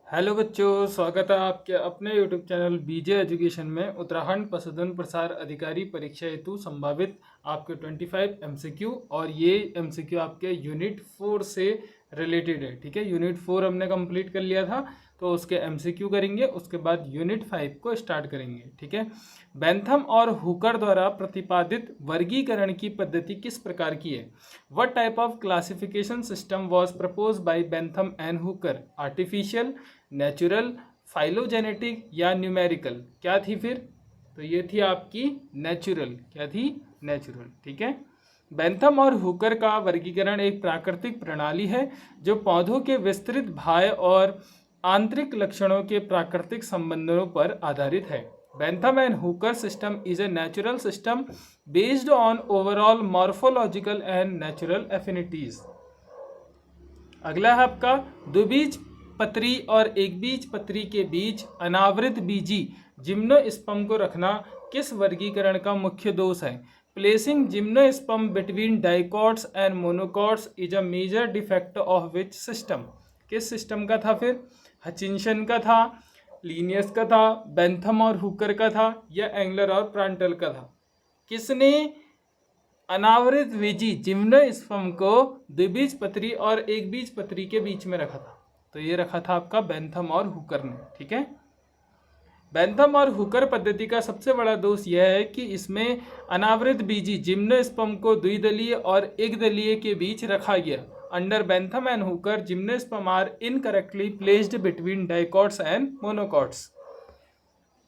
Hello बच्चों, स्वागत है आपके अपने यूट्यूब चैनल बीजे एजुकेशन में। उत्तराखंड पशुधन प्रसार अधिकारी परीक्षा हेतु संभावित आपके 25 एमसीक्यू और ये एमसीक्यू आपके यूनिट 4 से रिलेटेड है। ठीक है, यूनिट 4 हमने कंप्लीट कर लिया था तो उसके एमसीक्यू करेंगे, उसके बाद यूनिट 5 को स्टार्ट करेंगे। ठीक है, बेंथम और हुकर द्वारा प्रतिपादित वर्गीकरण की पद्धति किस प्रकार की है? What type of classification system was proposed by Bentham and Hooker? Artificial, natural, phylogenetic या न्यूमेरिकल? क्या थी फिर? तो ये थी आपकी नेचुरल। क्या थी? नेचुरल। ठीक है, बेंथम और हुकर का वर्गीकरण एक प्राकृतिक प्रणाली है जो पौधों के विस्तृत बाह्य और आंतरिक लक्षणों के प्राकृतिक संबंधों पर आधारित है। Bentham and Hooker system is a natural system based on overall morphological and natural affinities. अगला है आपका द्विबीज पत्री और एक बीज पत्री के बीच अनावृत बीजी जिम्नोस्पर्म को रखना किस वर्गीकरण का मुख्य दोष है? Placing gymnosperm between dicots and monocots is a major defect of which system? किस सिस्टम का था फिर? हचिंसन का था, लीनियस का था, बेंथम और हुकर का था, या एंगलर और प्रांटल का था? किसने अनावृत बीजी जिम्नोस्पर्म को द्विबीज पत्री और एक बीज पत्री के बीच में रखा था? तो ये रखा था आपका बेंथम और हुकर ने। ठीक है, बेंथम और हुकर पद्धति का सबसे बड़ा दोष यह है कि इसमें अनावृत बीजी जिम्नोस्पर्म को द्विदलीय और एकदलीय के बीच रखा गया। Under Bentham and Hooker gymnosperm are incorrectly placed between dicots and monocots.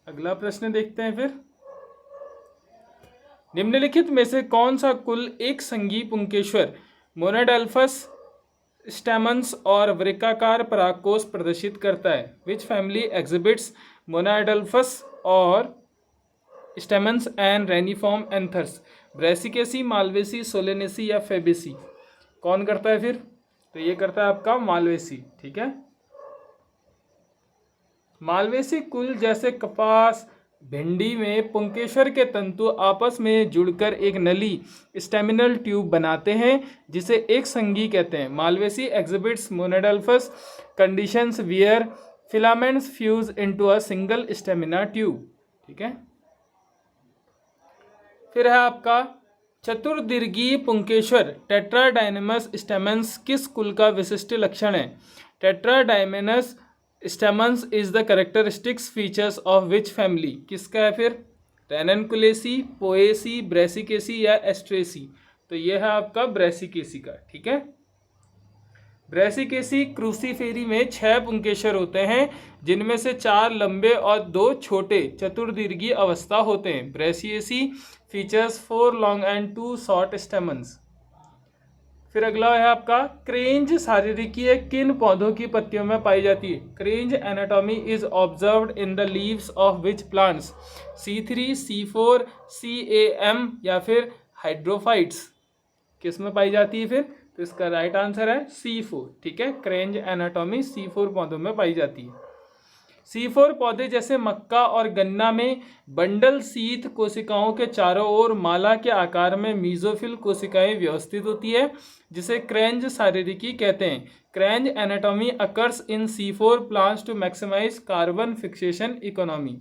अगला प्रश्न देखते हैं फिर। निम्नलिखित में से कौन सा कुल एक संघी पुंकेश्वर मोनाडेल्फस स्टेमन्स और वृक्काकार परागकोश प्रदर्शित करता है? विच फैमिली एग्जिबिट्स मोनाडेल्फस और stamens and reniform anthers? Brassicaceae, Malvaceae, Solanaceae या फेबेसी? कौन करता है फिर? तो ये करता है आपका मालवेसी। ठीक है, मालवेसी कुल जैसे कपास, भिंडी में पुंकेश्वर के तंतु आपस में जुड़कर एक नली स्टेमिनल ट्यूब बनाते हैं जिसे एक संघी कहते हैं। Malvaceae exhibits monadelphous conditions where filaments fuse into a single stamina tube. ठीक है, फिर है आपका चतुर्दीर्घीय पुंकेश्वर टेट्राडाइनमस स्टेमन्स किस कुल का विशिष्ट लक्षण है? Tetradynamous stamens is the characteristics features of which family? किसका है फिर? रेननकुलेसी, पोएसी, ब्रेसिकेसी या एस्ट्रेसी? तो यह है आपका ब्रेसिकेसी का। ठीक है, ब्रेसिकेसी क्रूसीफेरी में 6 पुंकेश्वर होते हैं जिनमें से 4 लंबे और 2 छोटे चतुर्दीर्घीय अवस्था होते हैं। Brassicaceae features 4 long and 2 short stamens. फिर अगला है आपका क्रेंज शारीरिकी किन पौधों की पत्तियों में पाई जाती है? Kranz anatomy is observed in the leaves of which plants? C3, C4, CAM या फिर हाइड्रोफाइट्स? किस में पाई जाती है फिर? तो इसका राइट आंसर है C4। ठीक है, क्रेंज एनाटॉमी C4 पौधों में पाई जाती है। C4 पौधे जैसे मक्का और गन्ना में बंडल शीथ कोशिकाओं के चारों ओर माला के आकार में मीजोफिल कोशिकाएं व्यवस्थित होती है जिसे क्रेंज शारीरिकी कहते हैं। Kranz anatomy occurs in C4 plants to maximise carbon fixation economy.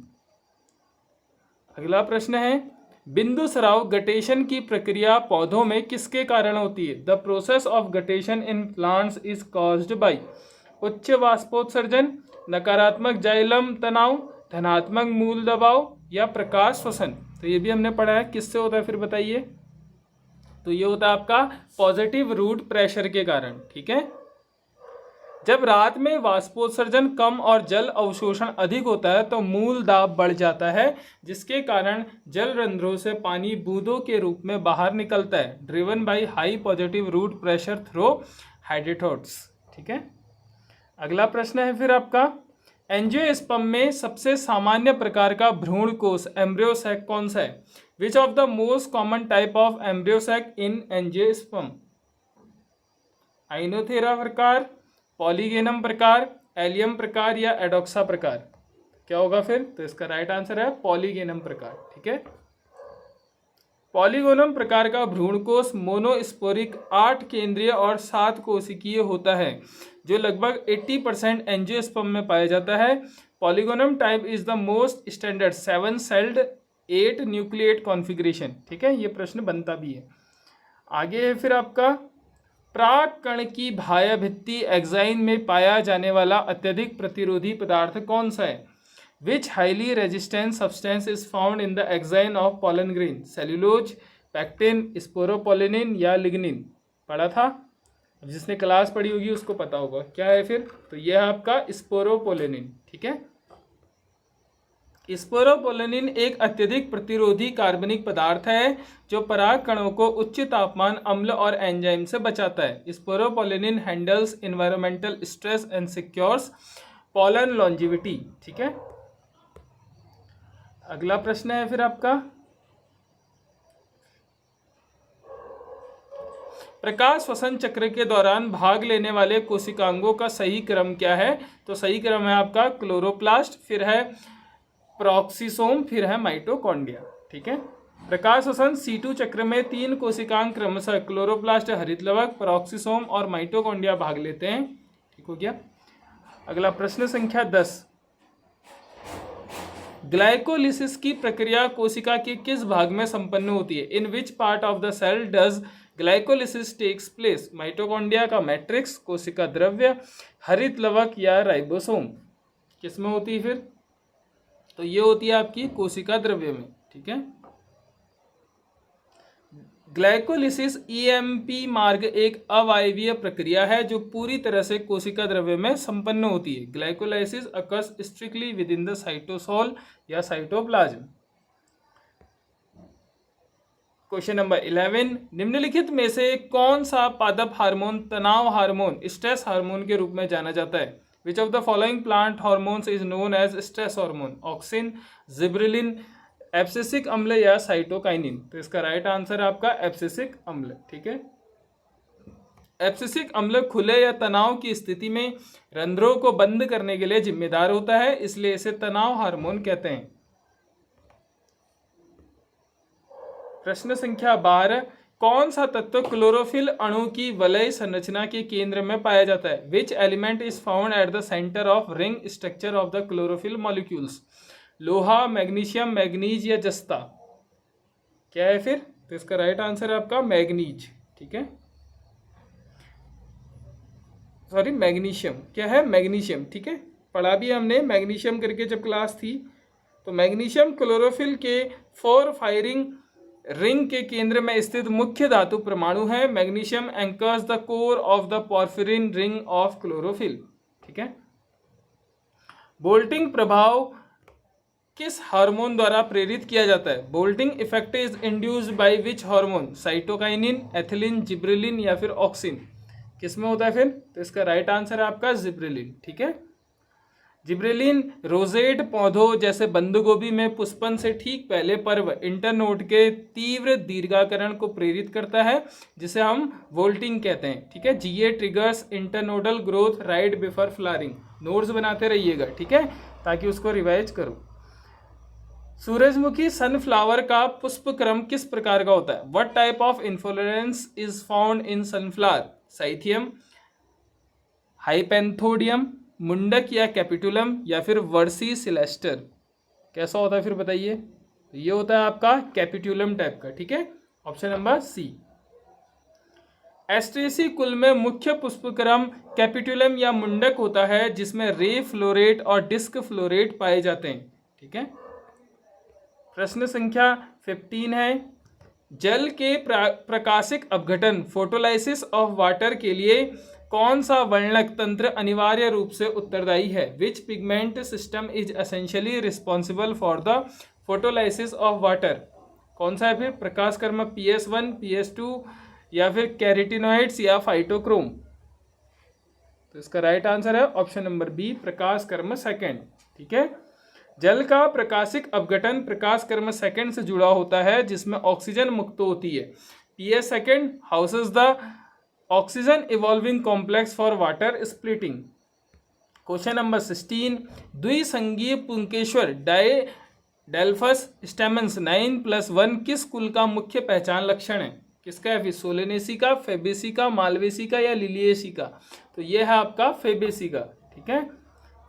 अगला प्रश्न है बिंदु स्राव गटेशन की प्रक्रिया पौधों में किसके कारण होती है? The process of guttation in plants is caused by उच्च वाष्पोत्सर्जन, नकारात्मक जाइलम तनाव, धनात्मक मूल दबाव या प्रकाश श्वसन? तो ये भी हमने पढ़ा है। किससे होता है फिर बताइए? तो ये होता है आपका पॉजिटिव रूट प्रेशर के कारण। ठीक है, जब रात में वाष्पोत्सर्जन कम और जल अवशोषण अधिक होता है तो मूल दाब बढ़ जाता है जिसके कारण जल रंध्रों से पानी बूंदों के रूप में बाहर निकलता है। Driven by high positive root pressure through hydathodes. ठीक है, अगला प्रश्न है फिर आपका एंजियोस्पर्म में सबसे सामान्य प्रकार का भ्रूण कोष एम्ब्रियोसैक कौन सा है? Which of the most common type of embryo sac in angiosperm? Oenothera प्रकार, पॉलीगेनम प्रकार, एलियम प्रकार या एडोक्सा प्रकार? क्या होगा फिर? तो इसका राइट आंसर है पॉलीगेनम प्रकार। ठीक है, पॉलीगोनम प्रकार का भ्रूणकोष मोनोस्पोरिक 8 केंद्रीय और 7 कोशिकीय होता है जो लगभग 80% एंजियोस्पर्म में पाया जाता है। Polygonum type is the most standard 7 sailed 8 nucleate configuration. ठीक है, ये प्रश्न बनता भी है। आगे है फिर आपका प्राक कण की बाह्य भित्ति एक्साइन में पाया जाने वाला अत्यधिक प्रतिरोधी पदार्थ कौन सा है? Which highly resistant substance is found in the axine of pollen grain? Cellulose, pectin, sporopollenin या लिग्निन? पढ़ा था, जिसने क्लास पढ़ी होगी उसको पता होगा क्या है फिर। तो यह आपका स्पोरोपोलिनिन। ठीक है, स्पोरोपोलिनिन एक अत्यधिक प्रतिरोधी कार्बनिक पदार्थ है जो पराग कणों को उच्च तापमान, अम्ल और एंजाइम से बचाता है। Sporopollenin handles environmental stress and secures pollen longevity. ठीक है, अगला प्रश्न है फिर आपका प्रकाश श्वसन चक्र के दौरान भाग लेने वाले कोशिकांगों का सही क्रम क्या है? तो सही क्रम है आपका क्लोरोप्लास्ट, फिर है प्रोक्सिसोम, फिर है माइटोकॉन्ड्रिया। ठीक है, प्रकाश श्वसन C2 चक्र में 3 कोशिकांग क्रमशः क्लोरोप्लास्ट, हरितलवक, प्रोक्सिसोम और माइटोकॉन्ड्रिया भाग लेते हैं। ठीक हो गया। अगला प्रश्न संख्या 10, ग्लाइकोलिसिस की प्रक्रिया कोशिका के किस भाग में संपन्न होती है? In which part of the cell does glycolysis takes place? Mitochondria का मैट्रिक्स, कोशिका द्रव्य, हरितलवक या राइबोसोम? किस में होती है फिर? तो ये होती है आपकी कोशिका द्रव्य में। ठीक है, ग्लाइकोलिसिस ईएमपी मार्ग एक अवायवीय प्रक्रिया है जो पूरी तरह से कोशिका द्रव्य में संपन्न होती है। Glycolysis occurs strictly with in the cytosol या साइटोप्लाज्म। क्वेश्चन नंबर 11, निम्नलिखित में से कौन सा पादप हार्मोन तनाव हार्मोन, स्ट्रेस हार्मोन के रूप में जाना जाता है? Which of the following plant hormones is known as stress hormone? Auxin, gibberellin, abscisic अम्ल या साइटोकाइनिन? तो इसका राइट आंसर आपका एब्सिसिक अम्ल। ठीक है, एब्सिसिक अम्ल खुले या तनाव की स्थिति में रंध्रों को बंद करने के लिए जिम्मेदार होता है, इसलिए इसे तनाव हार्मोन कहते हैं। प्रश्न संख्या 12, कौन सा तत्व क्लोरोफिल अणु की वलय संरचना के केंद्र में पाया जाता है? Which element is found at the centre of ring structure of the chlorophyll molecules? लोहा, मैग्नीशियम, मैग्नीज या जस्ता? क्या है फिर? तो इसका राइट आंसर है आपका मैग्नीज। ठीक है, सॉरी मैग्नीशियम। क्या है? मैग्नीशियम। ठीक है, पढ़ा भी हमने मैग्नीशियम करके जब क्लास थी। तो मैग्नीशियम क्लोरोफिल के 4 फायरिंग रिंग के केंद्र में स्थित मुख्य धातु परमाणु है। Magnesium anchors the core of the porphyrin ring of chlorophyll. ठीक है, बोल्टिंग प्रभाव किस हार्मोन द्वारा प्रेरित किया जाता है? Bolting effect is induced by which hormone? Cytokinin, ethylene, gibberellin या फिर ऑक्सिन? किस में होता है फिर? तो इसका राइट आंसर है आपका जिब्रेलिन। ठीक है, जिब्रेलिन रोजेट पौधों जैसे बंद गोभी में पुष्पन से ठीक पहले पर्व इंटरनोड के तीव्र दीर्घाकरण को प्रेरित करता है, जिसे हम वोल्टिंग कहते हैं। ठीक है, GA triggers internodal growth right before flowering. Notes बनाते रहिएगा, ठीक है, ताकि उसको रिवाइज करो। सूरजमुखी सनफ्लावर का पुष्प क्रम किस प्रकार का होता है? What type of inflorescence is found in sunflower? Cyathium, hypanthodium, Mundaka या कैपिटुलम या फिर वर्सी सिलेस्टर? कैसा होता है फिर बताइए? ये होता है आपका कैपिटुलम टाइप का। ठीक है, ऑप्शन नंबर सी। एस्ट्रेसी कुल में मुख्य पुष्पक्रम कैपिटुलम या मुंडक होता है, जिसमें रे फ्लोरेट और डिस्क फ्लोरेट पाए जाते हैं। ठीक है, प्रश्न संख्या 15 है, जल के प्रकाशिक अपघटन फोटोलाइसिस ऑफ वाटर के लिए कौन सा वर्णक तंत्र अनिवार्य रूप से उत्तरदायी है? Which pigment system is essentially responsible for the photolysis of water? कौन सा है फिर? प्रकाश कर्म PS1, PS2 या फिर कैरेटिनोइड्स या फाइटोक्रोम? तो इसका राइट आंसर है ऑप्शन नंबर बी, प्रकाश कर्म सेकेंड। ठीक है, जल का प्रकाशिक अपघटन प्रकाश कर्म सेकेंड से जुड़ा होता है, जिसमें ऑक्सीजन मुक्त होती है। PS second houses the oxygen evolving complex for water splitting. Question number 16, द्विसंगीय पुंकेश्वर डेल्फस स्टेमन्स 9+1 किस कुल का मुख्य पहचान लक्षण है? किसका है फिर? सोलेनेसी का, फेबेसी का, मालवेसी का या लिलिएसी का? तो ये है आपका फेबेसी का। ठीक है,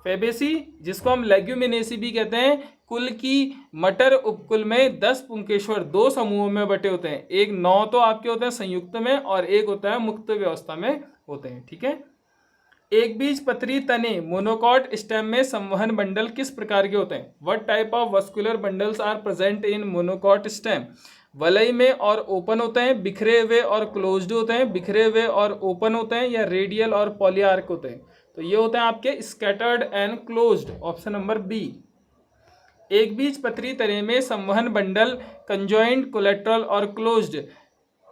फेबेसी जिसको हम लेग्यूमिनेसी भी कहते हैं, कुल की मटर उपकुल में 10 पुंकेश्वर 2 समूहों में बटे होते हैं। एक 9 तो आपके होते हैं संयुक्त में और एक होता है मुक्त व्यवस्था में होते हैं। ठीक है, एक बीजपत्री तने मोनोकॉट स्टेम में संवहन बंडल किस प्रकार के होते हैं? What type of vascular bundles are present in monocot stem? वलय में और ओपन होते हैं, बिखरे हुए और क्लोज्ड होते हैं, बिखरे हुए और ओपन होते हैं, या रेडियल और पॉलीआर्क होते हैं? तो ये होते हैं आपके scattered and closed, option number B. एक बीजपत्री तने में संवहन बंडल कंजॉइंट, कोलेट्रल और क्लोज्ड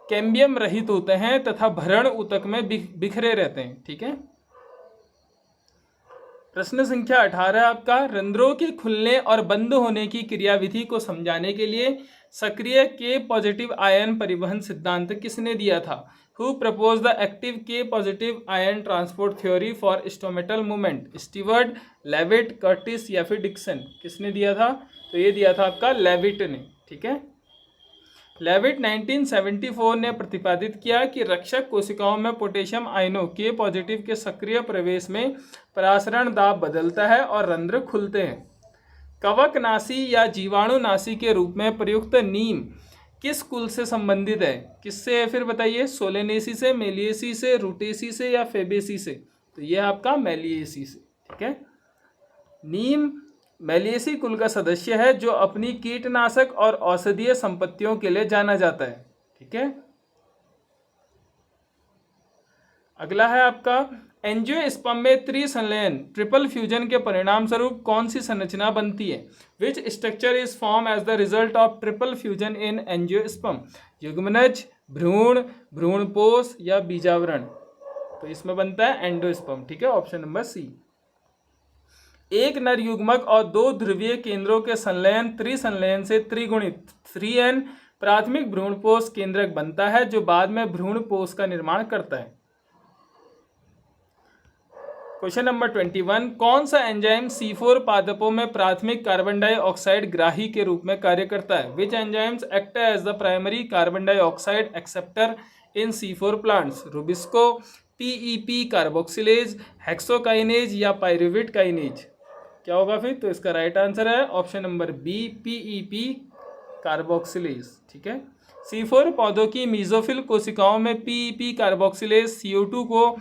कैम्बियम रहित होते हैं तथा भरण ऊतक में बिखरे रहते हैं। ठीक है, प्रश्न संख्या 18 आपका, रंध्रों के खुलने और बंद होने की क्रियाविधि को समझाने के लिए सक्रिय के पॉजिटिव आयन परिवहन सिद्धांत किसने दिया था? Who propose the active K positive ion transport theory for stomatal movement? Stewart, Levitt, Curtis या फिर डिक्सन? किसने दिया था? तो ये दिया था आपका लेविट ने। ठीक है, लेविट 1974 ने प्रतिपादित किया कि रक्षक कोशिकाओं में पोटेशियम आयनों के पॉजिटिव के सक्रिय प्रवेश में परासरण दाब बदलता है और रंध्र खुलते हैं। कवकनाशी या जीवाणुनाशी के रूप में प्रयुक्त नीम किस कुल से संबंधित है? किससे है फिर बताइए? सोलेनेसी से, मेलिएसी से, रूटेसी से या फेबेसी से? तो यह आपका मेलिएसी से। ठीक है, नीम मेलिएसी कुल का सदस्य है जो अपनी कीटनाशक और औषधीय संपत्तियों के लिए जाना जाता है। ठीक है, अगला है आपका, एंजियोस्पर्म में त्रिसंलयन ट्रिपल फ्यूजन के परिणाम स्वरूप कौन सी संरचना बनती है? Which structure is form as the result of triple fusion in angiosperm? युग्मनज, भ्रूण, भ्रूणपोष या बीजावरण? तो इसमें बनता है एंडोस्पर्म। ठीक है, ऑप्शन नंबर सी। एक नर युग्मक और 2 ध्रुवीय केंद्रों के संलयन त्रिसंलयन से त्रिगुणित 3n प्राथमिक भ्रूणपोष केंद्रक बनता है जो बाद में भ्रूणपोष का निर्माण करता है। क्वेश्चन नंबर 21, कौन सा एंजाइम C4 पादपों में प्राथमिक कार्बन डाइऑक्साइड ग्राही के रूप में कार्य करता है? Which enzymes act as the primary carbon dioxide acceptor in C4 plants? Rubisco, PEP carboxylase, hexokinase या पायरुवेट काइनेज? क्या होगा फिर? तो इसका राइट आंसर है option number B, PEP carboxylase. ठीक है, C4 पौधों की मीजोफिल कोशिकाओं में PEP कार्बोक्सिलेज CO2 को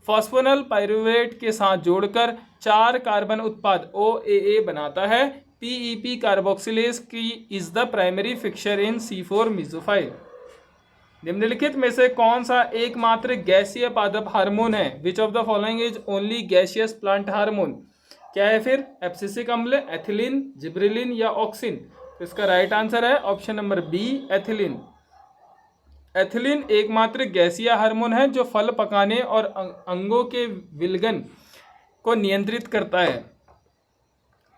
फॉस्फोनल पायरुवेट के साथ जोड़कर 4 कार्बन उत्पाद OAA बनाता है। PEP कार्बोक्सिलेज की is the primary fixture in C4 मीजोफाइल। निम्नलिखित में से कौन सा एकमात्र गैसीय पादप हार्मोन है? Which of the following is only gaseous plant hormone? क्या है फिर? एब्सिसिक अम्ल, एथिलीन, जिब्रेलिन या ऑक्सिन? तो इसका राइट आंसर है option number B, ethylene. Ethylene एकमात्र गैसीय हार्मोन है जो फल पकाने और अंगों के विलगन को नियंत्रित करता है।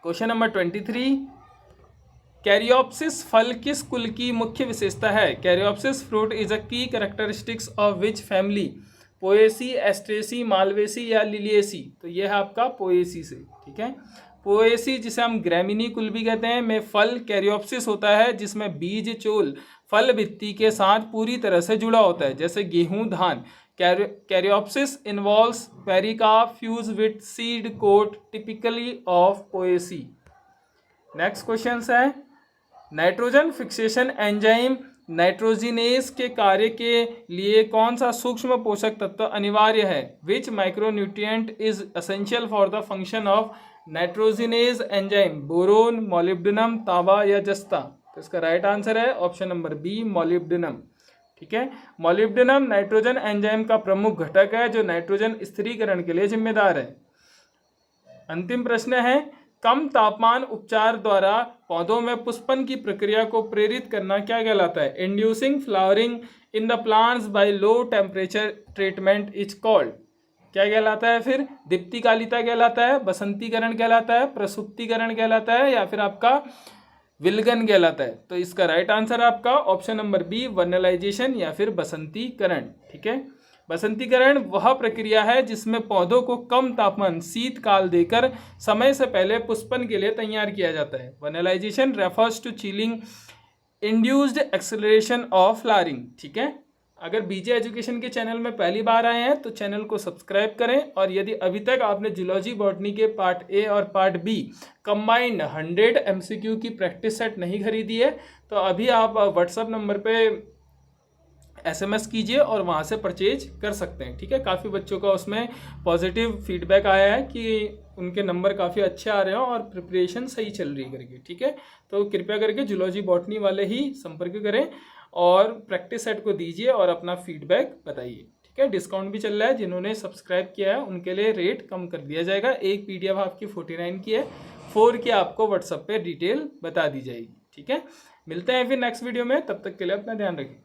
क्वेश्चन नंबर 23, कैरियोप्सिस फल किस कुल की मुख्य विशेषता है? कैरियोप्सिस फ्रूट इज अ की characteristics of which family? Poaceae, एस्ट्रेसी, Malvaceae या लिलिएसी? तो यह है आपका पोएसी से। ठीक है, पोएसी जिसे हम ग्रैमिनी कुल भी कहते हैं में फल कैरियोप्सिस होता है जिसमें बीज चोल फल भित्ति के साथ पूरी तरह से जुड़ा होता है, जैसे गेहूं, धान। Caryopsis involves pericarp fuse with seed coat typically of Poaceae. Next question है, नाइट्रोजन फिक्सेशन एंजाइम नाइट्रोजिनेज के कार्य के लिए कौन सा सूक्ष्म पोषक तत्व अनिवार्य है? Which micronutrient is essential for the function of nitrogenase enzyme? Boron, molybdenum, तांबा या जस्ता? तो इसका राइट आंसर है ऑप्शन नंबर बी, मोलिब्डेनम। ठीक है, मोलिब्डेनम नाइट्रोजन एंजाइम का प्रमुख घटक है जो नाइट्रोजन स्थिरीकरण के लिए जिम्मेदार है। अंतिम प्रश्न है, कम तापमान उपचार द्वारा पौधों में पुष्पन की प्रक्रिया को प्रेरित करना क्या कहलाता है? Inducing flowering in the plants by low temperature treatment is called? क्या कहलाता है फिर? दीप्तिकालिता कहलाता है, बसंतीकरण कहलाता है, प्रसुप्तीकरण कहलाता है या फिर आपका विलगन कहलाता है? तो इसका राइट आंसर आपका ऑप्शन नंबर बी, वर्नलाइजेशन या फिर बसंतीकरण। ठीक है, बसंतीकरण वह प्रक्रिया है जिसमें पौधों को कम तापमान शीतकाल देकर समय से पहले पुष्पन के लिए तैयार किया जाता है। Vernalization refers to chilling induced acceleration of flowering. ठीक है, अगर बीजे एजुकेशन के चैनल में पहली बार आए हैं तो चैनल को सब्सक्राइब करें, और यदि अभी तक आपने जूलॉजी बॉटनी के पार्ट ए और पार्ट बी कंबाइंड 100 MCQ की प्रैक्टिस सेट नहीं खरीदी है तो अभी आप व्हाट्सएप नंबर पे SMS कीजिए और वहाँ से परचेज कर सकते हैं। ठीक है, काफ़ी बच्चों का उसमें पॉजिटिव फीडबैक आया है कि उनके नंबर काफ़ी अच्छे आ रहे हैं और प्रिपरेशन सही चल रही है करके। ठीक है, तो कृपया करके जूलॉजी बॉटनी वाले ही संपर्क करें और प्रैक्टिस सेट को दीजिए और अपना फीडबैक बताइए। ठीक है, डिस्काउंट भी चल रहा है, जिन्होंने सब्सक्राइब किया है उनके लिए रेट कम कर दिया जाएगा। एक PDF आपकी 49 की है, 4 की आपको व्हाट्सएप पे डिटेल बता दी जाएगी। ठीक है, मिलते हैं फिर नेक्स्ट वीडियो में, तब तक के लिए अपना ध्यान रखिए।